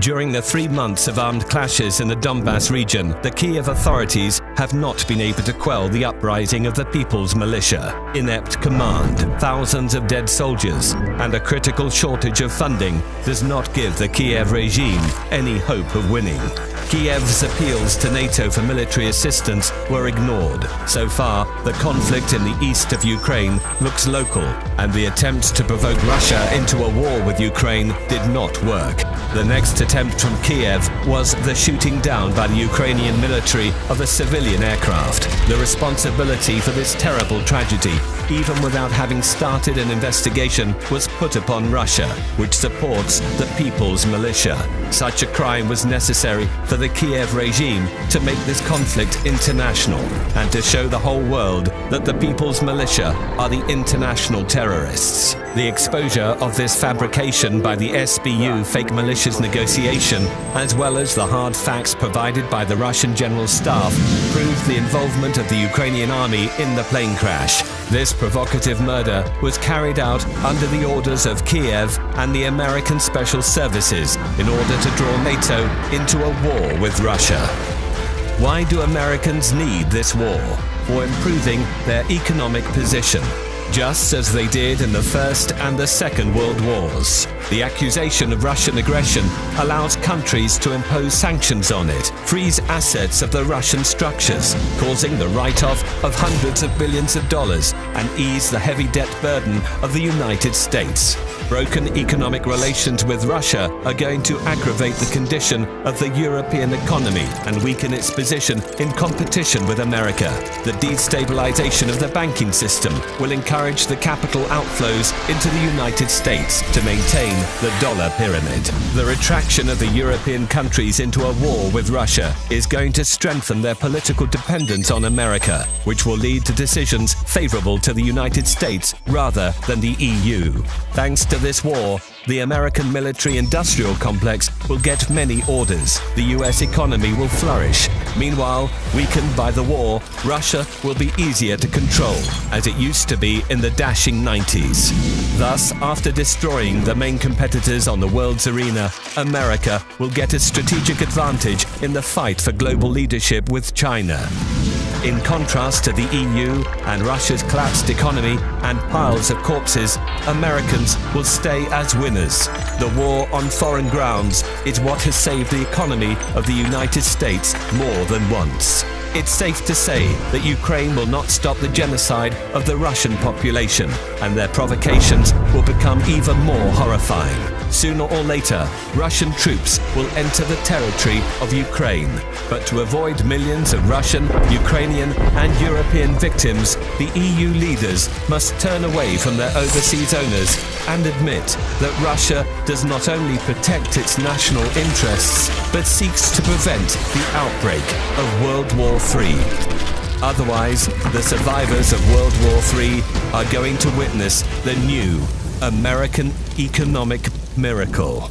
During the 3 months of armed clashes in the Donbas region, the Kiev authorities have not been able to quell the uprising of the People's Militia. Inept command, thousands of dead soldiers, and a critical shortage of funding does not give the Kiev regime any hope of winning. Kiev's appeals to NATO for military assistance were ignored. So far, the conflict in the east of Ukraine looks local, and the attempt to provoke Russia into a war with Ukraine did not work. The next attempt from Kiev was the shooting down by the Ukrainian military of a civilian aircraft. The responsibility for this terrible tragedy, even without having started an investigation, was put upon Russia, which supports the People's Militia. Such a crime was necessary for the Kiev regime to make this conflict international and to show the whole world that the People's Militia are the international terrorists. The exposure of this fabrication by the SBU fake militias negotiation, as well as the hard facts provided by the Russian General Staff, proved the involvement of the Ukrainian army in the plane crash. This provocative murder was carried out under the orders of Kiev and the American Special Services in order to draw NATO into a war with Russia. Why do Americans need this war? For improving their economic position, just as they did in the First and the Second World Wars. The accusation of Russian aggression allows countries to impose sanctions on it, freeze assets of the Russian structures, causing the write-off of hundreds of billions of dollars, and ease the heavy debt burden of the United States. Broken economic relations with Russia are going to aggravate the condition of the European economy and weaken its position in competition with America. The destabilization of the banking system will encourage the capital outflows into the United States to maintain the dollar pyramid. The retraction of the European countries into a war with Russia is going to strengthen their political dependence on America, which will lead to decisions favorable to the United States rather than the EU. Thanks to this war, the American military-industrial complex will get many orders. The US economy will flourish. Meanwhile, weakened by the war, Russia will be easier to control, as it used to be in the dashing 90s. Thus, after destroying the main competitors on the world's arena, America will get a strategic advantage in the fight for global leadership with China. In contrast to the EU and Russia's collapsed economy and piles of corpses, Americans will stay as winners. The war on foreign grounds is what has saved the economy of the United States more than once. It's safe to say that Ukraine will not stop the genocide of the Russian population, and their provocations will become even more horrifying. Sooner or later, Russian troops will enter the territory of Ukraine. But to avoid millions of Russian, Ukrainian, and European victims, the EU leaders must turn away from their overseas owners and admit that Russia does not only protect its national interests, but seeks to prevent the outbreak of World War III. Otherwise, the survivors of World War III are going to witness the new American economic miracle.